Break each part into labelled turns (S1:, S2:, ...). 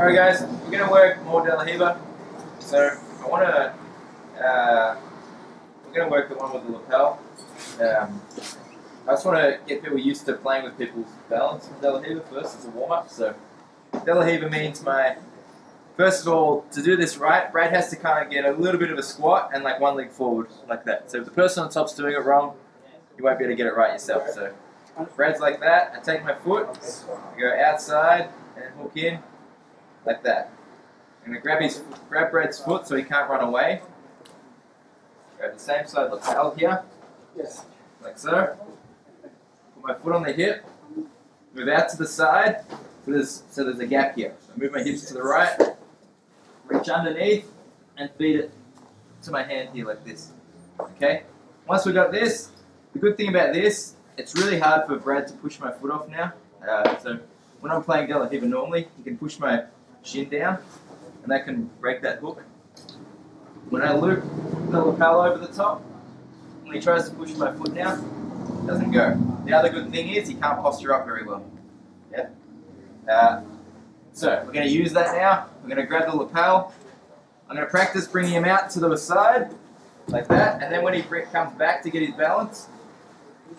S1: Alright guys, we're going to work more de la Riva. So I want to, we're going to work the one with the lapel. I just want to get people used to playing with people's balance from de la Riva first as a warm-up. So de la Riva means first of all, to do this right, Brad has to kind of get a little bit of a squat and like one leg forward like that. So if the person on top's doing it wrong, you won't be able to get it right yourself. So Brad's like that, I take my foot, I go outside and hook in like that. I'm going to grab Brad's foot so he can't run away. Grab the same side lapel here, like so. Put my foot on the hip, move out to the side, so there's a gap here. So move my hips to the right, reach underneath, and feed it to my hand here like this. Okay? Once we got this, the good thing about this, it's really hard for Brad to push my foot off now. So when I'm playing de la Riva normally, he can push my shin down, and that can break that hook. When I loop the lapel over the top, when he tries to push my foot down, it doesn't go. The other good thing is he can't posture up very well. Yeah. So we're going to use that now. We're going to grab the lapel. I'm going to practice bringing him out to the side, like that, and then when he comes back to get his balance,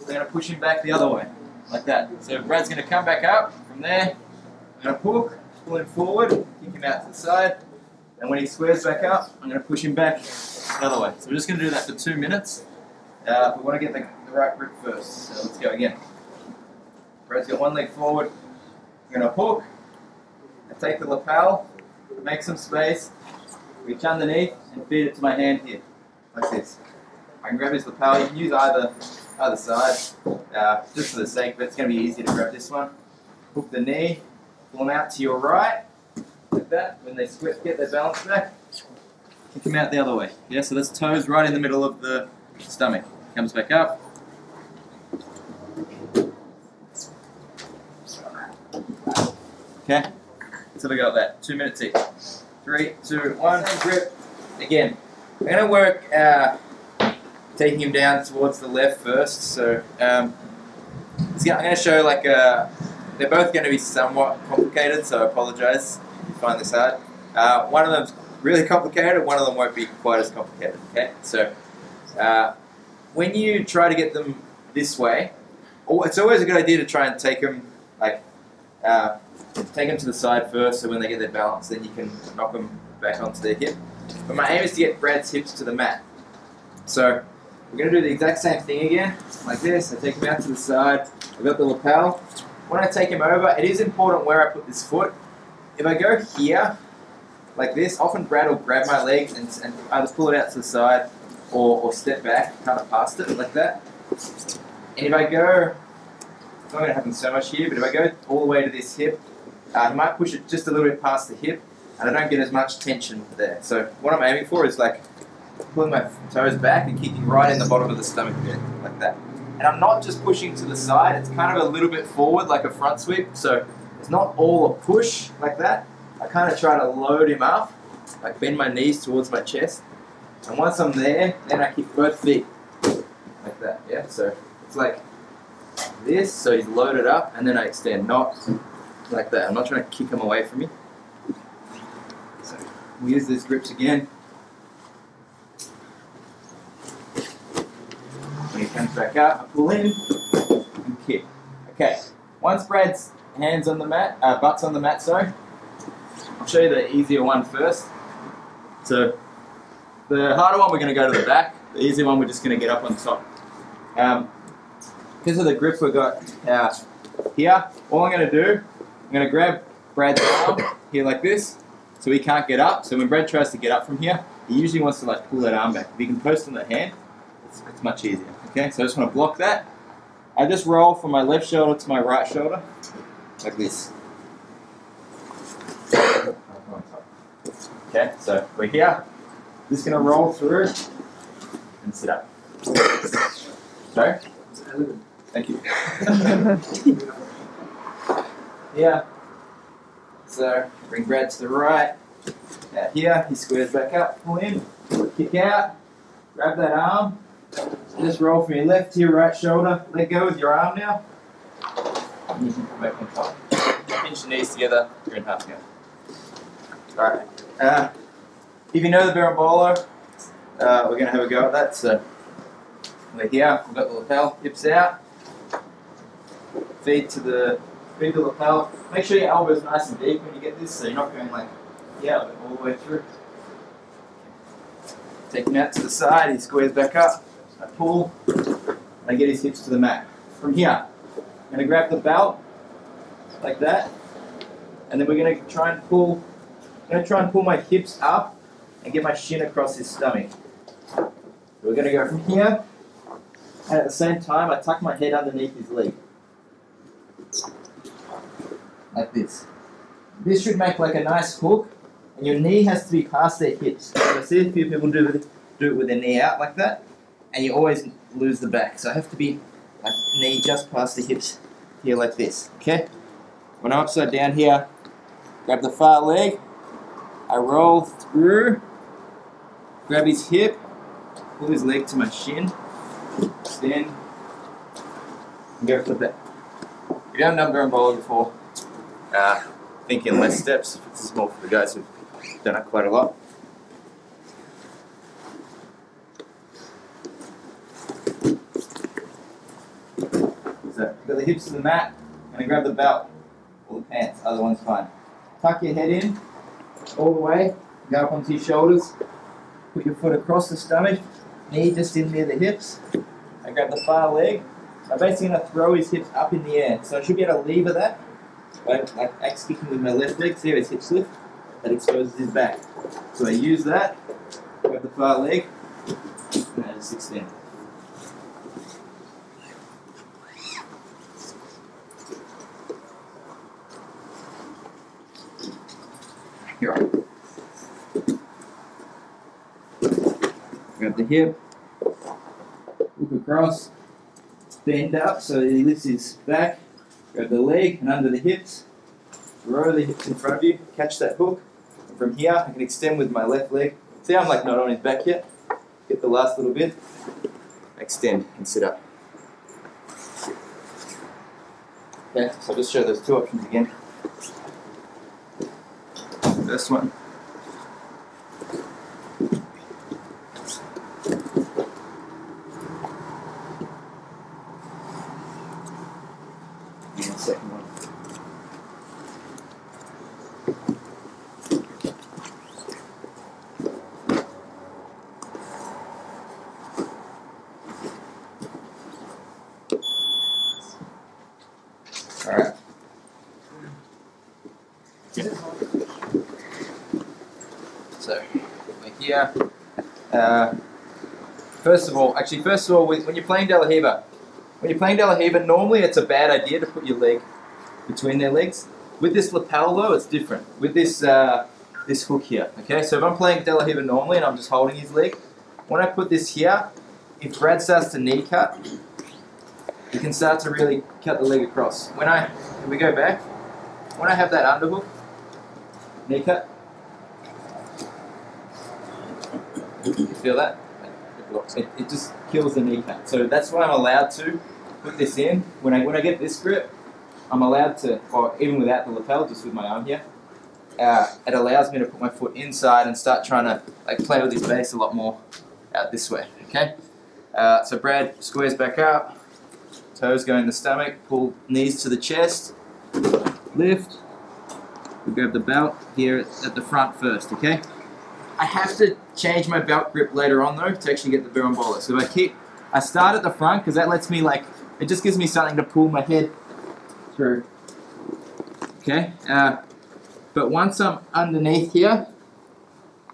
S1: we're going to push him back the other way, like that. So Brad's going to come back up from there. I'm going to hook, pull him forward, kick him out to the side, and when he squares back up, I'm going to push him back the other way. So we're just going to do that for 2 minutes. We want to get the right grip first. So let's go again. Brad's got one leg forward. I'm going to hook, I take the lapel, make some space, reach underneath, and feed it to my hand here, like this. I can grab his lapel. You can use either side, just for the sake, but it's going to be easier to grab this one. Hook the knee, pull them out to your right, like that. When they get their balance back, kick them out the other way. Yeah, so that's toes right in the middle of the stomach. Comes back up. Okay, so we got that. 2 minutes each. 3, 2, 1. Grip. Again, I'm going to work taking him down towards the left first. So I'm going to show like they're both going to be somewhat complicated. So I apologise if you find this hard. One of them's really complicated. One of them won't be quite as complicated. Okay, so when you try to get them this way, it's always a good idea to try and take them like. Take them to the side first, so when they get their balance, then you can knock them back onto their hip. But my aim is to get Brad's hips to the mat. So we're going to do the exact same thing again, like this. I take him out to the side. I've got the lapel. When I take him over, it is important where I put this foot. If I go here, like this, often Brad will grab my leg and either pull it out to the side or step back, kind of past it, like that. And if I go, it's not going to happen so much here, but if I go all the way to this hip, I might push it just a little bit past the hip, and I don't get as much tension there. So what I'm aiming for is like pulling my toes back and kicking right in the bottom of the stomach a bit, like that. And I'm not just pushing to the side, it's kind of a little bit forward, like a front sweep. So it's not all a push like that. I kind of try to load him up, like bend my knees towards my chest. And once I'm there, then I kick both feet, like that, yeah? So it's like this, so he's loaded up, and then I extend, not like that. I'm not trying to kick him away from me. So we'll use these grips again. When he comes back up, I pull in and kick. Okay, once Brad's hands on the mat, butt's on the mat, sorry, I'll show you the easier one first. So the harder one, we're going to go to the back. The easier one, we're just going to get up on top. Because of the grip we've got here, all I'm going to do, I'm going to grab Brad's arm here like this, so he can't get up. So when Brad tries to get up from here, he usually wants to like pull that arm back. If he can post on the hand, it's much easier. Okay, so I just want to block that. I just roll from my left shoulder to my right shoulder, like this. Okay, so we're here. Just going to roll through and sit up. Sorry? Thank you. Yeah. So bring Brad to the right. Out here, he squares back up, pull in, kick out, grab that arm, just roll from your left to your right shoulder, let go with your arm now, and you can come back on top. Pinch your knees together, you're in half count. Alright. If you know the berimbolo, we're going to have a go at that. So we're here, we've got the lapel, hips out, feet to the lapel. Make sure your elbow is nice and deep when you get this, so you're not going like, yeah, all the way through. Take him out to the side, he squares back up, I pull, and I get his hips to the mat. From here, I'm going to grab the belt, like that, and then we're going to try and pull my hips up and get my shin across his stomach. So we're going to go from here, and at the same time, I tuck my head underneath his leg. Like this. This should make like a nice hook, and your knee has to be past their hips. So I see a few people do it with their knee out like that, and you always lose the back. So I have to be like knee just past the hips here like this. Okay? When I'm upside down here, grab the far leg, I roll through, grab his hip, pull his leg to my shin, extend, and go for that. If you haven't done berimbolo before, think in less steps. This is more for the guys who've done it quite a lot. So, got the hips to the mat, I'm going to grab the belt, or the pants, other one's fine. Tuck your head in, all the way, go up onto your shoulders, put your foot across the stomach, knee just in near the hips. I grab the far leg, I'm basically going to throw his hips up in the air, so I should be able to lever that. Like axe kicking with my left leg, see how his hips lift? That exposes his back. So I use that, grab the far leg, and I just extend. Here. Grab the hip, hook across, bend up so that he lifts his back. Grab the leg and under the hips, throw the hips in front of you, catch that hook, and from here I can extend with my left leg. See I'm like not on his back yet, get the last little bit, extend and sit up. Okay, so I'll just show those two options again. First one. Second one. All right. So we're here. First of all, when you're playing De La Riva, normally it's a bad idea to put your leg between their legs. With this lapel though, it's different. With this this hook here, okay? So if I'm playing De La Riva normally and I'm just holding his leg, when I put this here, if Brad starts to knee cut, you can start to really cut the leg across. If we go back, when I have that underhook, knee cut, you feel that? It just kills the kneecap. So that's why I'm allowed to put this in. When I get this grip, I'm allowed to, or even without the lapel, just with my arm here, it allows me to put my foot inside and start trying to like play with his base a lot more out this way. Okay. So Brad squares back up, toes go in the stomach, pull knees to the chest, lift. We grab the belt here at the front first. Okay. I have to change my belt grip later on though to actually get the berimbolo. So if I start at the front because that lets me it just gives me something to pull my head through. Okay, but once I'm underneath here,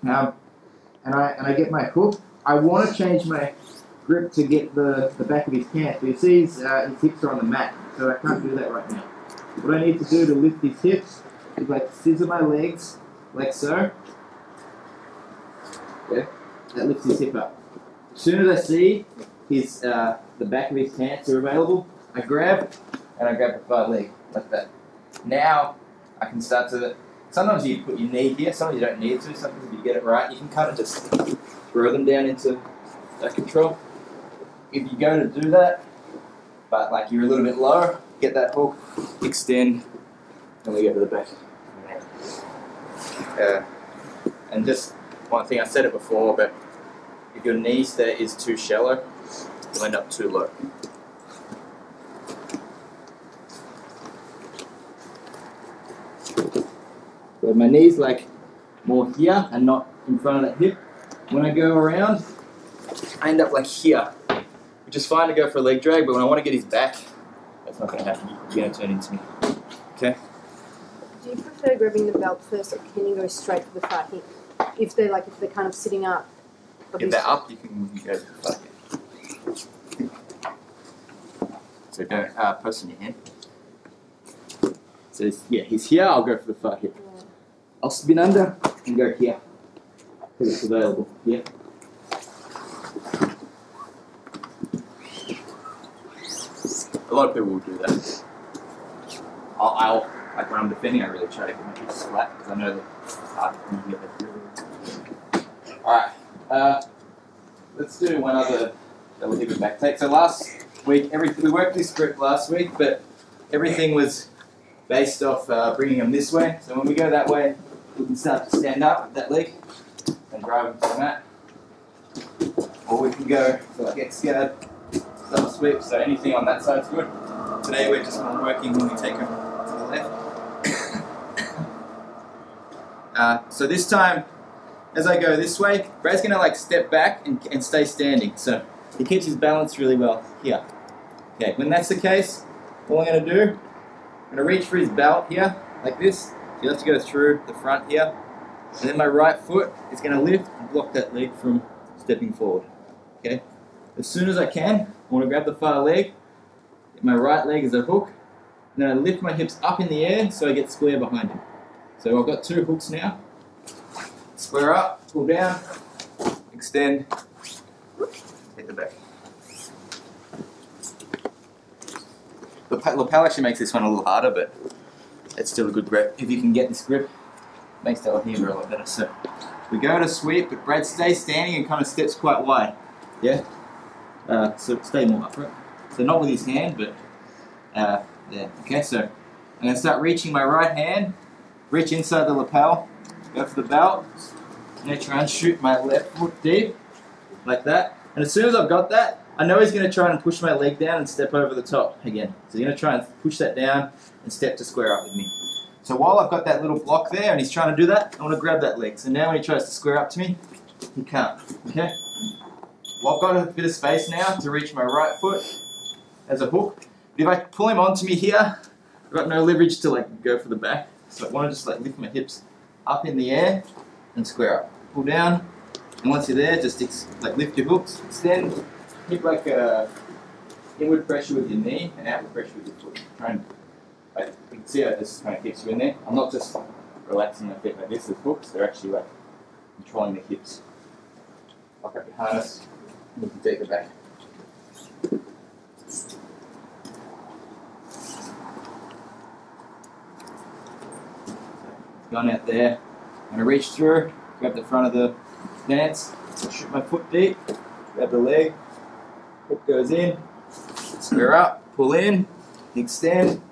S1: and I get my hook, I want to change my grip to get the back of his pants. But you see his hips are on the mat, so I can't do that right now. What I need to do to lift his hips is like scissor my legs, like so. Okay, that lifts his hip up. As soon as I see the back of his pants are available, I grab the far leg like that. Now I can start to. Sometimes you put your knee here. Sometimes you don't need to. Sometimes if you get it right, you can kind of just throw them down into that control. If you go to do that, but like you're a little bit lower, get that hook, extend, and we go to the back. And just one thing, I said it before, but if your knee there is too shallow, you'll end up too low. So my knee's like more here and not in front of that hip. When I go around, I end up like here, which is fine to go for a leg drag, but when I want to get his back, that's not going to happen. You're going to turn into me. Okay?
S2: Do you prefer grabbing the belt first, or can you go straight for the far hip? If they're kind of sitting up.
S1: If they're up, you can go for the far hip. So don't post on your hand. So yeah, he's here, I'll go for the far hip. Yeah. I'll spin under and go here, because it's available here. A lot of people will do that. I'll like when I'm defending, I really try to get my hips flat, because I know that it's hard for me to get that. Alright, let's do one other double hip and back take. So last week, we worked this grip last week, but everything was based off bringing them this way. So when we go that way, we can start to stand up with that leg and drive them to the mat. Or we can go for like X-guard, double sweep, so anything on that side is good. Today we're just working when we take them to the left. So this time, as I go this way, Brad's going to like step back and stay standing. So he keeps his balance really well here. Okay, when that's the case, all I'm going to do, I'm going to reach for his belt here, like this. So you have to go through the front here. And then my right foot is going to lift and block that leg from stepping forward. Okay? As soon as I can, I want to grab the far leg, get my right leg as a hook, and then I lift my hips up in the air so I get square behind him. So I've got two hooks now. Square up, pull down, extend, hit the back. The lapel actually makes this one a little harder, but it's still a good grip. If you can get this grip, it makes the Alhiva a lot better. So we go to sweep, but Brad stays standing and kind of steps quite wide. Yeah? So stay more upright. So not with his hand, but there. Okay, so I'm going to start reaching my right hand, reach inside the lapel, go for the belt, and then try and shoot my left foot deep, like that. And as soon as I've got that, I know he's going to try and push my leg down and step over the top again. So he's going to try and push that down and step to square up with me. So while I've got that little block there and he's trying to do that, I want to grab that leg. So now when he tries to square up to me, he can't. Okay? Well, I've got a bit of space now to reach my right foot as a hook. But if I pull him onto me here, I've got no leverage to like go for the back. So I want to just like lift my hips up in the air and square up. Pull down, and once you're there, just like lift your hooks, extend, keep like inward pressure with your knee and outward pressure with your foot. Try and, like, you can see how this kind of keeps you in there. I'm not just relaxing my feet like this with hooks, they're actually like controlling the hips. Lock up your harness, and you can take it back. Gone out there. I'm going to reach through, grab the front of the stance, shoot my foot deep, grab the leg, hook goes in, square up, pull in, extend,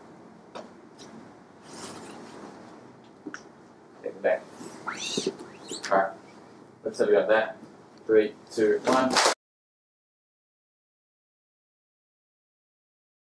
S1: take it back. Alright, let's have you got that. 3, 2, 1.